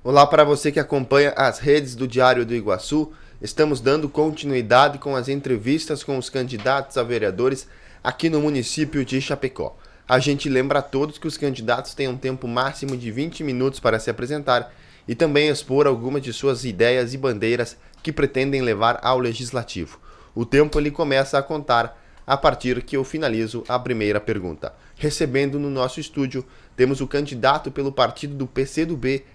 Olá para você que acompanha as redes do Diário do Iguaçu. Estamos dando continuidade com as entrevistas com os candidatos a vereadores aqui no município de Chapecó. A gente lembra a todos que os candidatos têm um tempo máximo de 20 minutos para se apresentar e também expor algumas de suas ideias e bandeiras que pretendem levar ao Legislativo. O tempo ele começa a contar a partir que eu finalizo a primeira pergunta. Recebendo no nosso estúdio, temos o candidato pelo partido do PCdoB,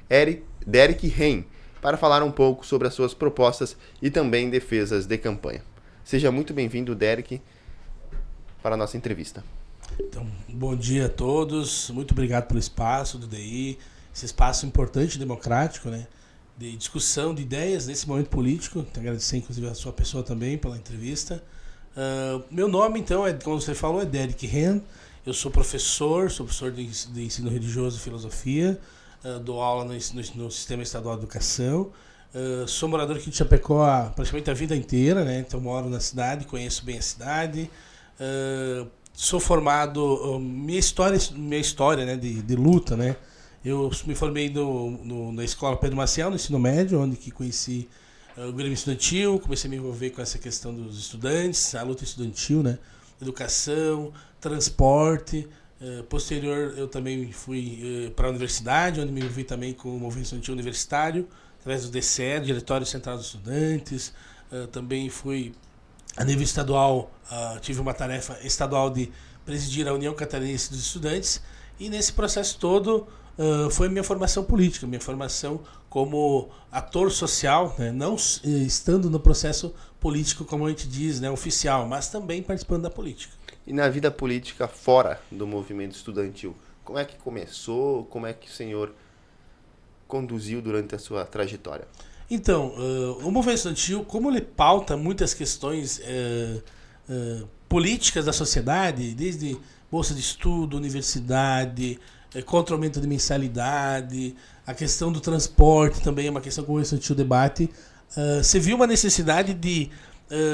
Derek Ren, para falar um pouco sobre as suas propostas e também defesas de campanha. Seja muito bem-vindo, Derek, para a nossa entrevista. Então, bom dia a todos, muito obrigado pelo espaço do DI, esse espaço importante e democrático, né, de discussão de ideias nesse momento político. Quero agradecer inclusive a sua pessoa também pela entrevista. Meu nome, então, como você falou, é Derek Ren. Eu sou professor de ensino religioso e filosofia, dou aula no Sistema Estadual de Educação. Sou morador aqui de Chapecó praticamente a vida inteira, né? Então moro na cidade, conheço bem a cidade. Sou formado, minha história, né, de luta, né? Eu me formei na Escola Pedro Maciel, no ensino médio, onde que conheci o Grêmio Estudantil, comecei a me envolver com essa questão dos estudantes, a luta estudantil, né? Educação, transporte. Posterior, eu também fui para a universidade, onde me envolvi também com o movimento estudantil universitário, através do DCE, Diretório Central dos Estudantes. Também fui, a nível estadual, tive uma tarefa estadual de presidir a União Catarinense dos Estudantes, e nesse processo todo foi minha formação política, minha formação como ator social, né? Não estando no processo político, como a gente diz, né, oficial, mas também participando da política. E na vida política fora do movimento estudantil, como é que começou, como é que o senhor conduziu durante a sua trajetória? Então, o movimento estudantil, como ele pauta muitas questões políticas da sociedade, desde bolsa de estudo, universidade, contra o aumento de mensalidade, a questão do transporte também é uma questão que o movimento estudantil debate. Você viu uma necessidade de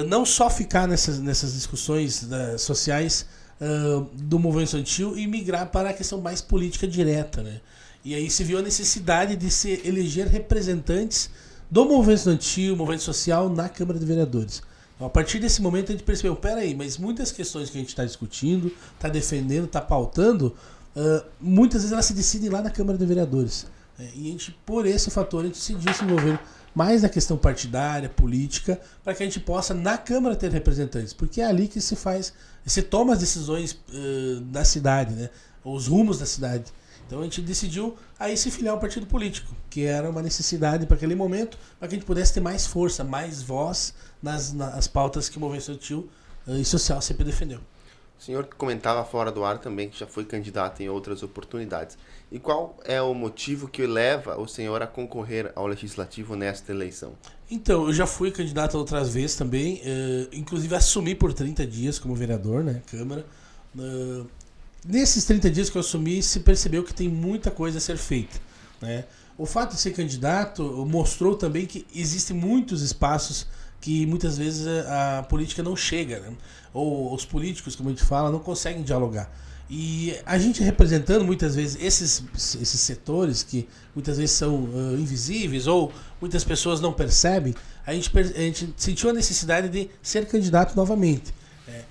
não só ficar nessas discussões sociais do movimento estudantil e migrar para a questão mais política direta, né? E aí se viu a necessidade de se eleger representantes do movimento estudantil, movimento social na Câmara de Vereadores. Então, a partir desse momento a gente percebeu, peraí, mas muitas questões que a gente está discutindo, está defendendo, está pautando, muitas vezes elas se decidem lá na Câmara de Vereadores. E a gente, por esse fator, a gente decidiu se envolver mais na questão partidária, política, para que a gente possa na Câmara ter representantes, porque é ali que se toma as decisões da cidade, né? Os rumos da cidade. Então a gente decidiu aí se filiar ao partido político, que era uma necessidade para aquele momento, para que a gente pudesse ter mais força, mais voz nas pautas que o movimento estudantil e social sempre defendeu. O senhor comentava fora do ar também que já foi candidato em outras oportunidades. E qual é o motivo que leva o senhor a concorrer ao Legislativo nesta eleição? Então, eu já fui candidato outras vezes também, inclusive assumi por 30 dias como vereador, né, Câmara. Nesses 30 dias que eu assumi, se percebeu que tem muita coisa a ser feita, né? O fato de ser candidato mostrou também que existem muitos espaços que muitas vezes a política não chega, né? Ou os políticos, como a gente fala, não conseguem dialogar. E a gente representando muitas vezes esses setores que muitas vezes são invisíveis ou muitas pessoas não percebem, a gente sentiu a necessidade de ser candidato novamente.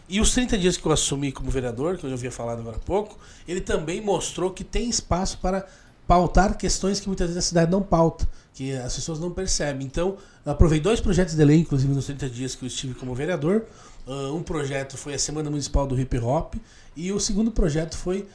E os 30 dias que eu assumi como vereador, que eu já havia falado agora há pouco, ele também mostrou que tem espaço para pautar questões que muitas vezes a cidade não pauta, que as pessoas não percebem. Então, aprovei 2 projetos de lei, inclusive nos 30 dias que eu estive como vereador. Um projeto foi a Semana Municipal do Hip Hop e o segundo projeto foi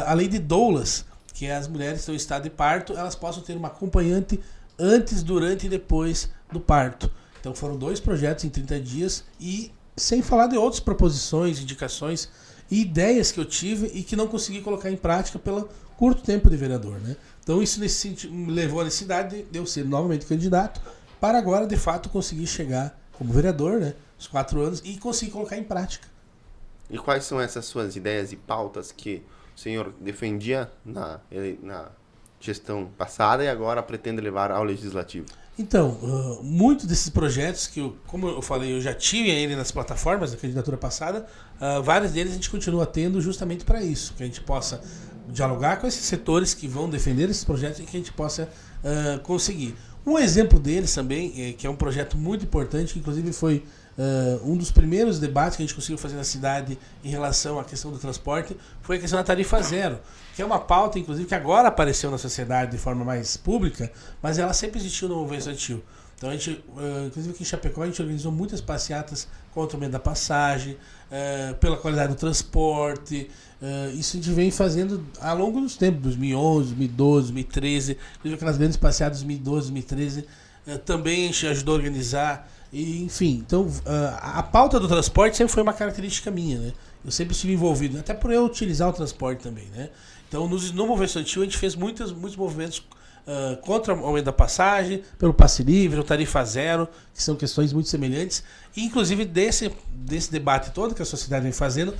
a Lei de Doulas, que as mulheres que estão em estado de parto, elas possam ter uma acompanhante antes, durante e depois do parto. Então foram 2 projetos em 30 dias e sem falar de outras proposições, indicações e ideias que eu tive e que não consegui colocar em prática pelo curto tempo de vereador, né? Então isso nesse sentido, me levou à necessidade de eu ser novamente candidato para agora de fato conseguir chegar como vereador, né? Os 4 anos e conseguir colocar em prática. E quais são essas suas ideias e pautas que o senhor defendia na gestão passada e agora pretende levar ao Legislativo? Então, muitos desses projetos que, como eu falei, eu já tive ele nas plataformas da candidatura passada, vários deles a gente continua tendo justamente para isso, que a gente possa dialogar com esses setores que vão defender esses projetos e que a gente possa conseguir. Um exemplo deles também, que é um projeto muito importante, que inclusive foi um dos primeiros debates que a gente conseguiu fazer na cidade em relação à questão do transporte, foi a questão da tarifa zero, que é uma pauta, inclusive, que agora apareceu na sociedade de forma mais pública, mas ela sempre existiu no movimento estudantil. Então, a gente, inclusive aqui em Chapecó, a gente organizou muitas passeatas contra o aumento da passagem, pela qualidade do transporte. Isso a gente vem fazendo ao longo dos tempos, 2011, 2012, 2013, inclusive aquelas grandes passeatas de 2012, 2013, também a gente ajudou a organizar. E, enfim, então a pauta do transporte sempre foi uma característica minha, né? Eu sempre estive envolvido, até por eu utilizar o transporte também, né? Então, no movimento estudantil, a gente fez muitos movimentos contra o aumento da passagem, pelo passe livre, o tarifa zero, que são questões muito semelhantes. E, inclusive, desse debate todo que a sociedade vem fazendo,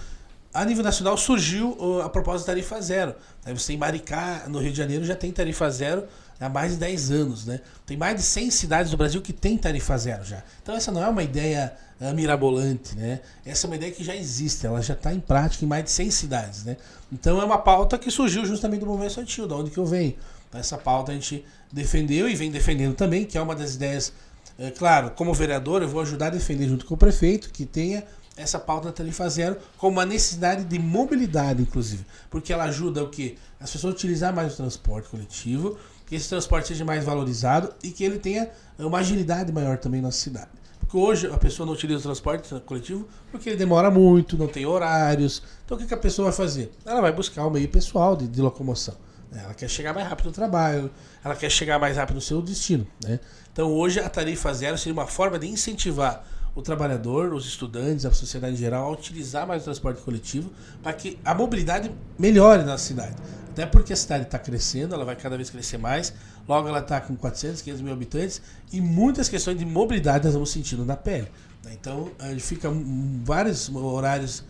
a nível nacional surgiu a proposta da tarifa zero. Você em Maricá, no Rio de Janeiro, já tem tarifa zero há mais de 10 anos. Né? Tem mais de 100 cidades do Brasil que tem tarifa zero já. Então essa não é uma ideia mirabolante, né? Essa é uma ideia que já existe, ela já está em prática em mais de 100 cidades. Né? Então é uma pauta que surgiu justamente do movimento estudantil, de onde que eu venho. Então, essa pauta a gente defendeu e vem defendendo também, que é uma das ideias, claro, como vereador eu vou ajudar a defender junto com o prefeito, que tenha essa pauta da tarifa zero como uma necessidade de mobilidade, inclusive. Porque ela ajuda o quê? As pessoas a utilizar mais o transporte coletivo, que esse transporte seja mais valorizado e que ele tenha uma agilidade maior também na cidade. Porque hoje a pessoa não utiliza o transporte coletivo porque ele demora muito, não tem horários. Então o que a pessoa vai fazer? Ela vai buscar um meio pessoal de locomoção. Ela quer chegar mais rápido no trabalho, ela quer chegar mais rápido no seu destino. Né? Então hoje a tarifa zero seria uma forma de incentivar o trabalhador, os estudantes, a sociedade em geral a utilizar mais o transporte coletivo para que a mobilidade melhore na cidade. Até porque a cidade está crescendo, ela vai cada vez crescer mais, logo ela está com 400, 500 mil habitantes e muitas questões de mobilidade nós vamos sentindo na pele. Então a gente fica vários horários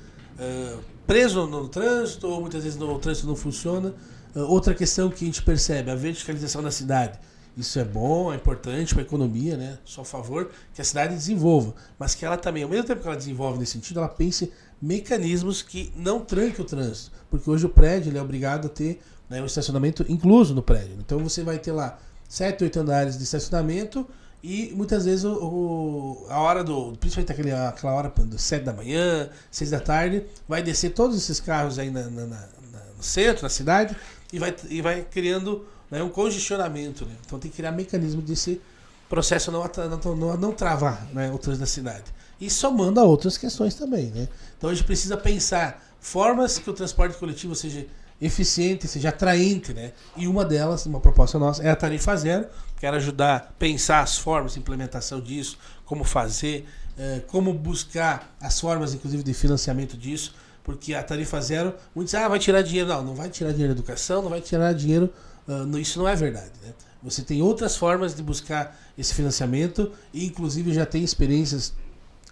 preso no trânsito, ou muitas vezes o trânsito não funciona. Outra questão que a gente percebe, a verticalização da cidade. Isso é bom, é importante para a economia, né? Só a favor que a cidade desenvolva. Mas que ela também, ao mesmo tempo que ela desenvolve nesse sentido, ela pense mecanismos que não tranquem o trânsito. Porque hoje o prédio ele é obrigado a ter, né, um estacionamento incluso no prédio. Então você vai ter lá 7, 8 andares de estacionamento e muitas vezes a hora principalmente aquela hora das 7 da manhã, 6 da tarde, vai descer todos esses carros aí no centro, na cidade, e vai criando, né, um congestionamento. Né? Então tem que criar mecanismo desse processo não travar, né, o trânsito da cidade. E somando a outras questões também. Né? Então a gente precisa pensar formas que o transporte coletivo seja eficiente, seja atraente. Né? E uma delas, uma proposta nossa, é a tarifa zero. Quero ajudar a pensar as formas de implementação disso, como fazer, como buscar as formas, inclusive, de financiamento disso. Porque a tarifa zero, muitos dizem, vai tirar dinheiro. Não vai tirar dinheiro da educação, não vai tirar dinheiro. Isso não é verdade. Né? Você tem outras formas de buscar esse financiamento e, inclusive, já tem experiências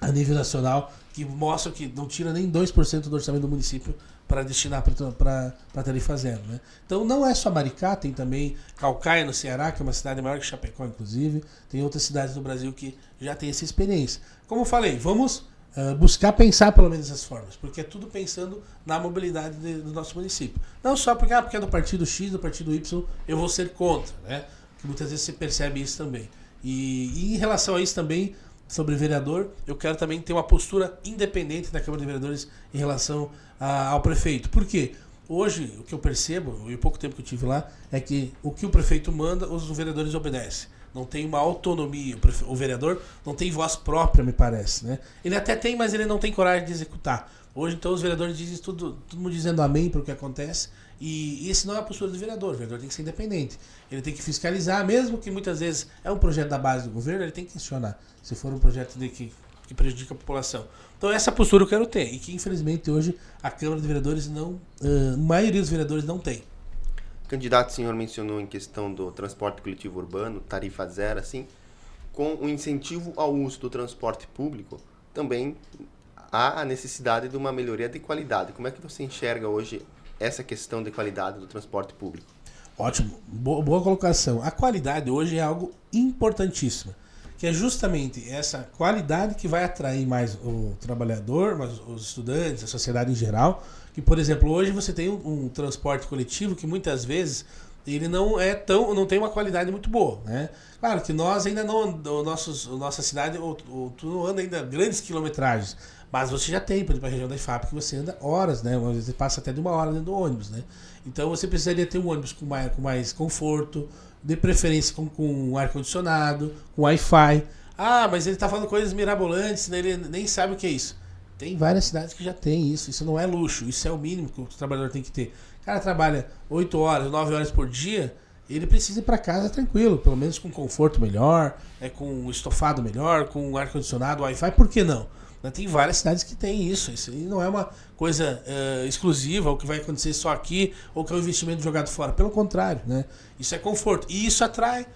a nível nacional que mostram que não tira nem 2% do orçamento do município para destinar para a tarifa zero. Né? Então, não é só Maricá, tem também Caucaia, no Ceará, que é uma cidade maior que Chapecó, inclusive. Tem outras cidades do Brasil que já têm essa experiência. Como eu falei, vamos buscar pensar pelo menos essas formas, porque é tudo pensando na mobilidade do nosso município. Não só porque é do partido X, do partido Y, eu vou ser contra, né? Que muitas vezes você percebe isso também. E em relação a isso também, sobre vereador, eu quero também ter uma postura independente da Câmara de Vereadores em relação ao prefeito. Por quê? Hoje, o que eu percebo, e o pouco tempo que eu tive lá, é que o que o prefeito manda, os vereadores obedecem. Não tem uma autonomia. O vereador não tem voz própria, me parece. Né? Ele até tem, mas ele não tem coragem de executar. Hoje, então, os vereadores dizem todo mundo dizendo amém para o que acontece. E esse não é a postura do vereador. O vereador tem que ser independente. Ele tem que fiscalizar, mesmo que muitas vezes é um projeto da base do governo, ele tem que questionar. Se for um projeto que prejudica a população. Então, essa postura eu quero ter. E que, infelizmente, hoje a Câmara de Vereadores a maioria dos vereadores não tem. Candidato, o senhor mencionou em questão do transporte coletivo urbano, tarifa zero, assim, com o incentivo ao uso do transporte público, também há a necessidade de uma melhoria de qualidade. Como é que você enxerga hoje essa questão de qualidade do transporte público? Ótimo, boa colocação. A qualidade hoje é algo importantíssimo, que é justamente essa qualidade que vai atrair mais o trabalhador, mais os estudantes, a sociedade em geral. Que, por exemplo, hoje você tem um transporte coletivo que muitas vezes ele não tem uma qualidade muito boa, né? Claro que nós ainda não, nossa cidade, tu não anda ainda grandes quilometragens, mas você já tem, por exemplo, a região da IFAP, que você anda horas, né? Às vezes você passa até de 1 hora dentro do ônibus, né? Então você precisaria ter um ônibus com mais conforto, de preferência com ar-condicionado, com Wi-Fi. Ah, mas ele tá falando coisas mirabolantes, né? Ele nem sabe o que é isso. Tem várias cidades que já tem isso. Isso não é luxo, isso é o mínimo que o trabalhador tem que ter. O cara trabalha 8 horas, 9 horas por dia, ele precisa ir para casa tranquilo, pelo menos com conforto melhor, com estofado melhor, com ar-condicionado, Wi-Fi, por que não? Tem várias cidades que tem isso. Isso não é uma coisa exclusiva, ou que vai acontecer só aqui, ou que é um investimento jogado fora. Pelo contrário, né? Isso é conforto. E isso atrai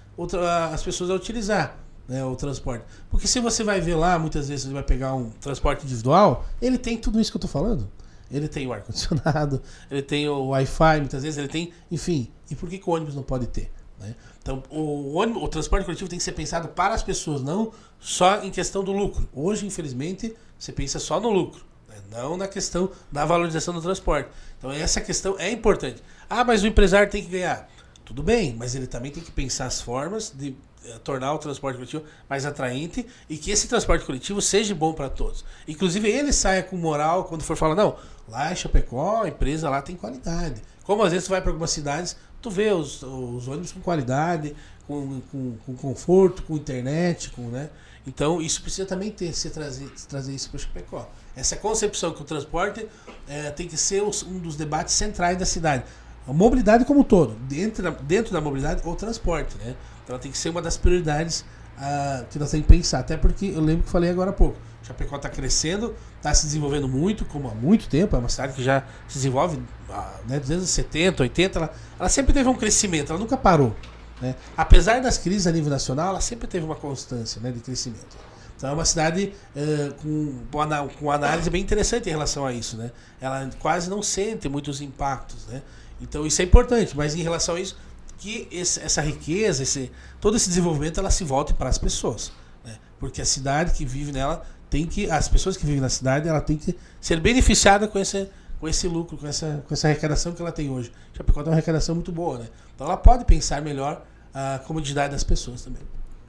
as pessoas a utilizar, né, o transporte. Porque se você vai ver lá, muitas vezes você vai pegar um transporte individual, ele tem tudo isso que eu estou falando. Ele tem o ar-condicionado, ele tem o Wi-Fi, muitas vezes ele tem... Enfim, e por que o ônibus não pode ter? Né? Então, o transporte coletivo tem que ser pensado para as pessoas, não só em questão do lucro. Hoje, infelizmente, você pensa só no lucro, né? Não na questão da valorização do transporte. Então, essa questão é importante. Ah, mas o empresário tem que ganhar. Tudo bem, mas ele também tem que pensar as formas de tornar o transporte coletivo mais atraente e que esse transporte coletivo seja bom para todos. Inclusive, ele saia com moral quando for falar, não, lá em Chapecó, a empresa lá tem qualidade. Como às vezes você vai para algumas cidades, tu vê os ônibus com qualidade, com conforto, com internet, né? Então isso precisa também trazer isso para o Chapecó. Essa concepção que o transporte tem que ser um dos debates centrais da cidade. A mobilidade como um todo, dentro da mobilidade, o transporte, né? Então ela tem que ser uma das prioridades que nós temos que pensar. Até porque eu lembro que falei agora há pouco. Chapecó está crescendo, está se desenvolvendo muito, como há muito tempo. É uma cidade que já se desenvolve dos anos 70, 80. Ela sempre teve um crescimento, ela nunca parou. Né? Apesar das crises a nível nacional, ela sempre teve uma constância, né, de crescimento. Então é uma cidade com análise bem interessante em relação a isso. Né? Ela quase não sente muitos impactos. Né? Então isso é importante, mas em relação a isso, que essa riqueza, todo esse desenvolvimento, ela se volte para as pessoas. Né? Porque a cidade que vive nela, as pessoas que vivem na cidade, ela tem que ser beneficiada com esse lucro, com essa arrecadação que ela tem hoje. Chapecó tem uma arrecadação muito boa, né? Então ela pode pensar melhor a comodidade das pessoas também.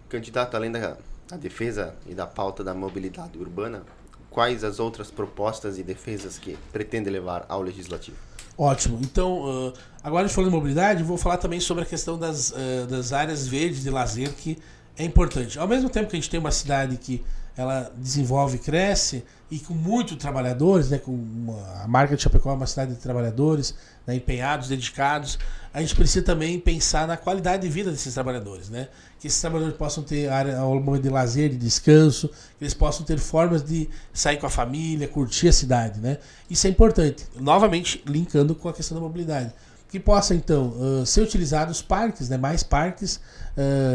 Candidato, além da defesa e da pauta da mobilidade urbana, quais as outras propostas e defesas que pretende levar ao Legislativo? Ótimo. Então, agora a gente falou de mobilidade, vou falar também sobre a questão das áreas verdes de lazer, que é importante. Ao mesmo tempo que a gente tem uma cidade que ela desenvolve e cresce, e com muitos trabalhadores, né, a marca de Chapecó é uma cidade de trabalhadores, né, empenhados, dedicados, a gente precisa também pensar na qualidade de vida desses trabalhadores, né? Que esses trabalhadores possam ter área ao momento de lazer, de descanso, que eles possam ter formas de sair com a família, curtir a cidade, né? Isso é importante, novamente linkando com a questão da mobilidade. Que possa, então, ser utilizados parques, né, mais parques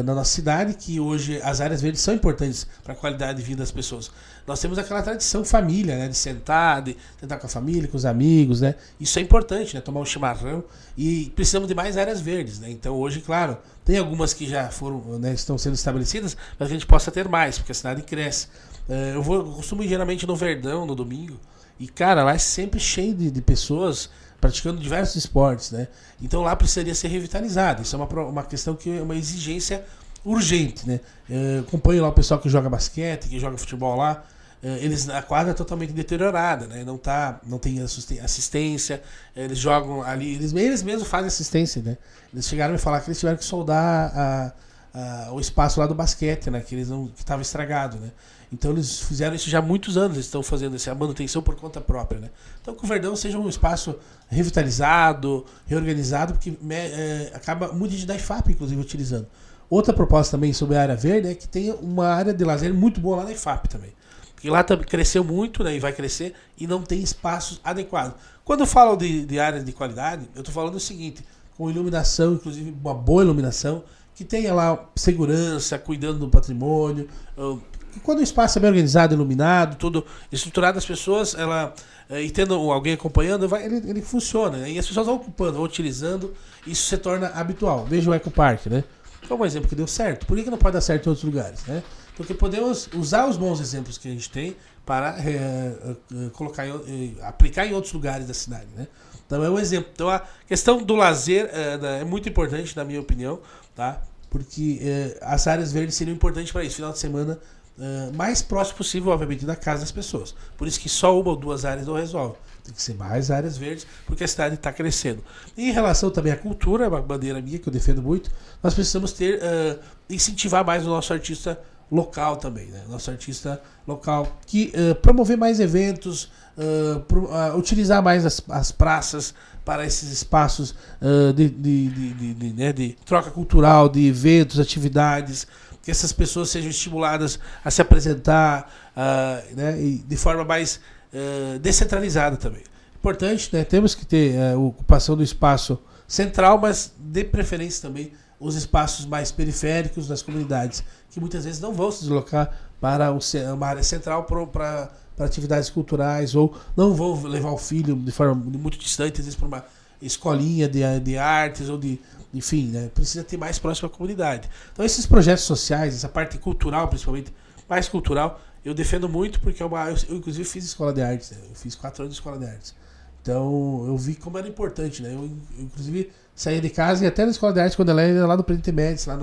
na nossa cidade, que hoje as áreas verdes são importantes para a qualidade de vida das pessoas. Nós temos aquela tradição família, né, de sentar com a família, com os amigos, né? Isso é importante, né, tomar um chimarrão, e precisamos de mais áreas verdes, né? Então hoje, claro, tem algumas que já foram, né, estão sendo estabelecidas, mas que a gente possa ter mais, porque a cidade cresce. Eu costumo ir geralmente no Verdão, no domingo, e cara, lá é sempre cheio de pessoas praticando diversos esportes, né? Então lá precisaria ser revitalizado. Isso é uma questão que é uma exigência urgente, né? Acompanho lá o pessoal que joga basquete, que joga futebol lá. A quadra é totalmente deteriorada, né? Não tem assistência. Eles jogam ali, eles mesmos fazem assistência, né? Eles chegaram a me falar que eles tiveram que soldar o espaço lá do basquete, né? Que estava estragado, né? Então eles fizeram isso já há muitos anos, eles estão fazendo a manutenção por conta própria, né? Então que o Verdão seja um espaço revitalizado, reorganizado, porque acaba muita gente da IFAP, inclusive, utilizando. Outra proposta também sobre a área verde é que tenha uma área de lazer muito boa lá na IFAP também. Porque lá também cresceu muito, né, e vai crescer, e não tem espaços adequados. Quando eu falo de áreas de qualidade, eu estou falando o seguinte, com iluminação, inclusive uma boa iluminação, que tenha lá segurança, cuidando do patrimônio. Quando o espaço é bem organizado, iluminado, tudo estruturado, as pessoas, e tendo alguém acompanhando, ele funciona, né? E as pessoas vão ocupando, vão utilizando, isso se torna habitual. Veja o Ecopark, né? Foi um exemplo que deu certo. Por que não pode dar certo em outros lugares, né? porque podemos usar os bons exemplos que a gente tem para aplicar em outros lugares da cidade, né? Então é um exemplo. Então a questão do lazer é muito importante, na minha opinião, tá? Porque as áreas verdes seriam importantes para isso. Final de semana mais próximo possível, obviamente, da casa das pessoas. Por isso que só uma ou duas áreas não resolve. Tem que ser mais áreas verdes, porque a cidade está crescendo. E em relação também à cultura, uma bandeira minha que eu defendo muito, nós precisamos incentivar mais o nosso artista local também, né? Nosso artista local, que promover mais eventos, utilizar mais as praças para esses espaços de troca cultural, de eventos, atividades, que essas pessoas sejam estimuladas a se apresentar, né? E de forma mais descentralizada também. Importante, né? Temos que ter a ocupação do espaço central, mas de preferência também os espaços mais periféricos das comunidades, que muitas vezes não vão se deslocar para uma área central para atividades culturais, ou não vão levar o filho de forma muito distante, às vezes para uma escolinha de artes, ou enfim, né? Precisa ter mais próximo à comunidade. Então esses projetos sociais, essa parte cultural principalmente, mais cultural, eu defendo muito, porque eu inclusive fiz escola de artes, né? Eu fiz 4 anos de escola de artes. Então eu vi como era importante, né? Eu inclusive saía de casa e até na escola de artes, quando ela era lá no Presidente Médici, ela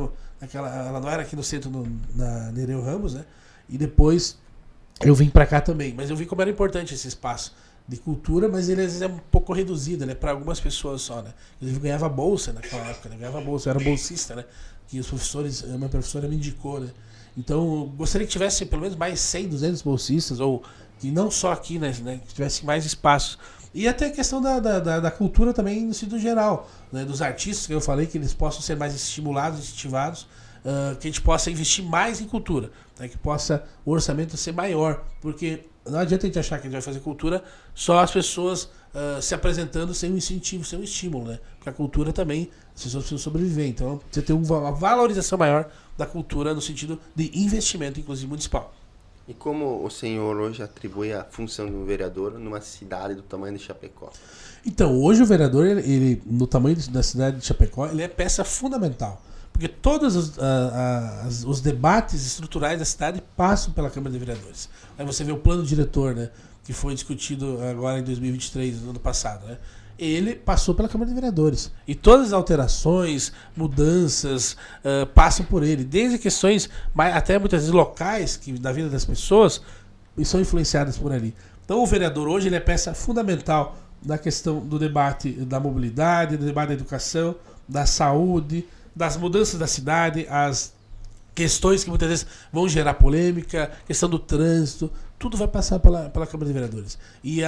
não era aqui no centro, na Nereu Ramos, né? E depois eu vim pra cá também. Mas eu vi como era importante esse espaço de cultura, mas ele às vezes é um pouco reduzido, né? Para algumas pessoas só, né? Inclusive ganhava bolsa naquela época, né? Ganhava bolsa, eu era bolsista, né? Que os professores, a minha professora me indicou, né? Então eu gostaria que tivesse pelo menos mais 100, 200 bolsistas, ou que não só aqui, né? Que tivesse mais espaços. E até a questão da cultura também no sentido geral, né? Dos artistas que eu falei, que eles possam ser mais estimulados, incentivados, que a gente possa investir mais em cultura, né? Que possa o orçamento ser maior, porque não adianta a gente achar que a gente vai fazer cultura só as pessoas se apresentando sem um incentivo, sem um estímulo, né? Porque a cultura também, as pessoas precisam sobreviver, então você tem uma valorização maior da cultura no sentido de investimento, inclusive municipal. E como o senhor hoje atribui a função de um vereador numa cidade do tamanho de Chapecó? Então, hoje o vereador, ele no tamanho da cidade de Chapecó, ele é peça fundamental. Porque todos os debates estruturais da cidade passam pela Câmara de Vereadores. Aí você vê o plano diretor, né, que foi discutido agora em 2023, no ano passado, né? Ele passou pela Câmara de Vereadores. E todas as alterações, mudanças, passam por ele. Desde questões até muitas vezes locais da vida das pessoas, e são influenciadas por ali. Então o vereador hoje ele é peça fundamental na questão do debate da mobilidade, do debate da educação, da saúde, das mudanças da cidade, as questões que muitas vezes vão gerar polêmica, questão do trânsito, tudo vai passar pela Câmara de Vereadores. E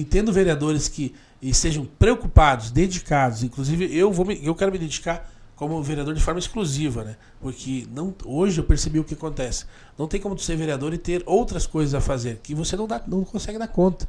tendo vereadores que estejam preocupados, dedicados, inclusive eu quero me dedicar como vereador de forma exclusiva, né? Porque hoje eu percebi o que acontece. Não tem como tu ser vereador e ter outras coisas a fazer, que você não consegue dar conta.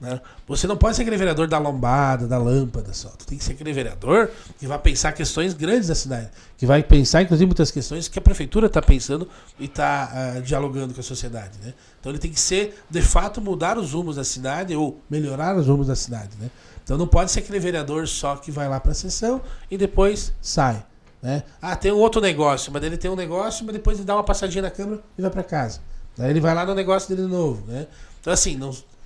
Né? Você não pode ser aquele vereador da lombada, da lâmpada só. Tu tem que ser aquele vereador que vai pensar questões grandes da cidade, que vai pensar, inclusive, muitas questões que a prefeitura está pensando e está dialogando com a sociedade. Né? Então ele tem que ser, de fato, mudar os rumos da cidade ou melhorar os rumos da cidade. Né? Então não pode ser aquele vereador só que vai lá para a sessão e depois sai. Né? Tem um outro negócio, mas ele tem um negócio, mas depois ele dá uma passadinha na Câmara e vai para casa. Aí ele vai lá no negócio dele de novo. Né? Então assim,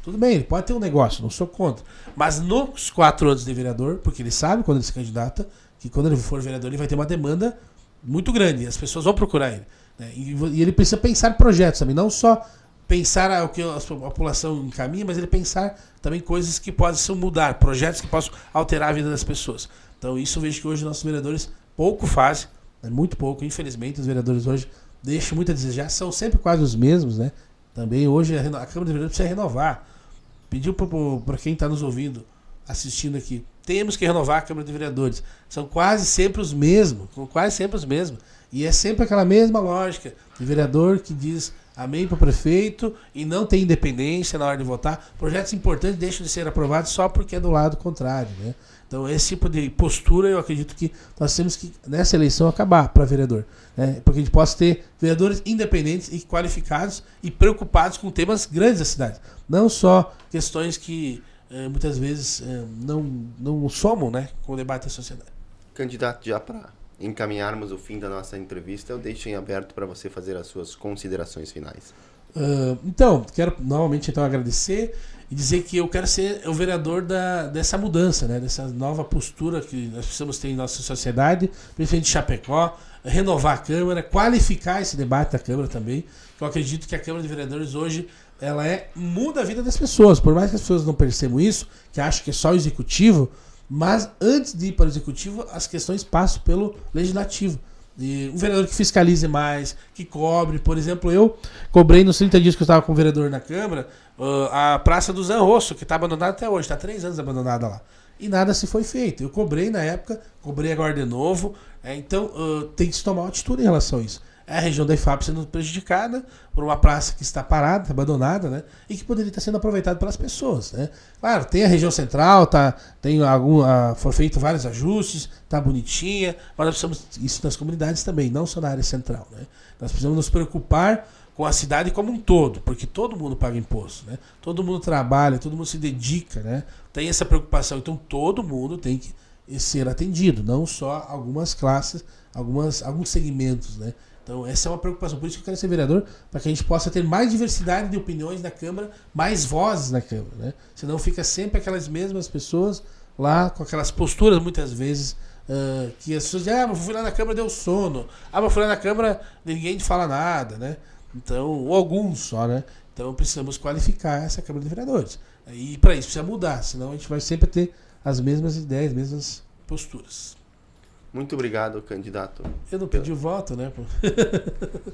tudo bem, ele pode ter um negócio, não sou contra. Mas nos 4 anos de vereador, porque ele sabe quando ele se candidata, que quando ele for vereador ele vai ter uma demanda muito grande, e as pessoas vão procurar ele. Né? E ele precisa pensar em projetos também, não só pensar o que a população encaminha, mas ele pensar também coisas que possam mudar, projetos que possam alterar a vida das pessoas. Então isso eu vejo que hoje nossos vereadores pouco fazem, muito pouco, infelizmente os vereadores hoje deixam muito a desejar, são sempre quase os mesmos, né? Também hoje a Câmara de Vereadores precisa renovar. Pediu para quem está nos ouvindo, assistindo aqui, temos que renovar a Câmara de Vereadores. São quase sempre os mesmos, E é sempre aquela mesma lógica de vereador que diz amém para o prefeito e não tem independência na hora de votar. Projetos importantes deixam de ser aprovados só porque é do lado contrário. Né? Então esse tipo de postura eu acredito que nós temos que, nessa eleição, acabar para vereador. Né? Porque a gente possa ter vereadores independentes e qualificados e preocupados com temas grandes da cidade. Não só questões que muitas vezes não somam, né, com o debate da sociedade. Candidato já para encaminharmos o fim da nossa entrevista, eu deixo em aberto para você fazer as suas considerações finais. Então, quero novamente então agradecer e dizer que eu quero ser o vereador dessa mudança, né? Dessa nova postura que nós precisamos ter em nossa sociedade, principalmente de Chapecó, renovar a Câmara, qualificar esse debate da Câmara também. Eu acredito que a Câmara de Vereadores hoje ela muda a vida das pessoas, por mais que as pessoas não percebam isso, que acham que é só o executivo, mas antes de ir para o executivo, as questões passam pelo legislativo. E um vereador que fiscalize mais, que cobre. Por exemplo, eu cobrei nos 30 dias que eu estava com o vereador na Câmara a Praça do Zanrosso, que está abandonada até hoje, está 3 anos abandonada lá. E nada se foi feito. Eu cobrei na época, cobrei agora de novo. Então tem que se tomar uma atitude em relação a isso. É a região da IFAP sendo prejudicada por uma praça que está parada, abandonada, né? E que poderia estar sendo aproveitada pelas pessoas, né? Claro, tem a região central, foi feito vários ajustes, tá bonitinha, mas nós precisamos isso nas comunidades também, não só na área central, né? Nós precisamos nos preocupar com a cidade como um todo, porque todo mundo paga imposto, né? Todo mundo trabalha, todo mundo se dedica, né? Tem essa preocupação, então todo mundo tem que ser atendido, não só algumas classes, alguns segmentos, né? Então essa é uma preocupação, por isso que eu quero ser vereador, para que a gente possa ter mais diversidade de opiniões na Câmara, mais vozes na Câmara, né? Senão fica sempre aquelas mesmas pessoas lá, com aquelas posturas muitas vezes, que as pessoas dizem, mas fui lá na Câmara, deu sono, mas fui lá na Câmara, ninguém fala nada, né? Então, ou alguns só, né? Então precisamos qualificar essa Câmara de Vereadores. E para isso precisa mudar, senão a gente vai sempre ter as mesmas ideias, as mesmas posturas. Muito obrigado, candidato. Eu não pedi o voto, né?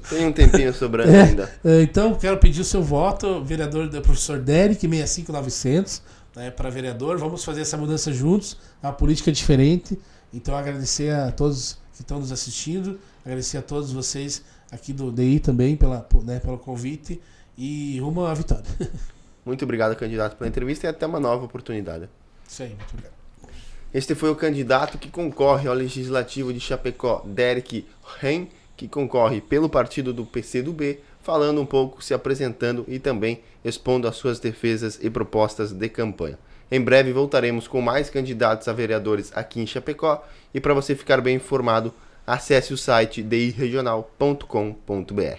Tem um tempinho sobrando ainda. Então, quero pedir o seu voto, vereador do professor Derek, 65900, né, para vereador. Vamos fazer essa mudança juntos, uma política diferente. Então, agradecer a todos que estão nos assistindo, agradecer a todos vocês aqui do DI também pelo convite e rumo à vitória. Muito obrigado, candidato, pela entrevista e até uma nova oportunidade. Isso aí, muito obrigado. Este foi o candidato que concorre ao Legislativo de Chapecó, Derek Ren, que concorre pelo partido do PCdoB, falando um pouco, se apresentando e também expondo as suas defesas e propostas de campanha. Em breve voltaremos com mais candidatos a vereadores aqui em Chapecó e para você ficar bem informado, acesse o site diregional.com.br.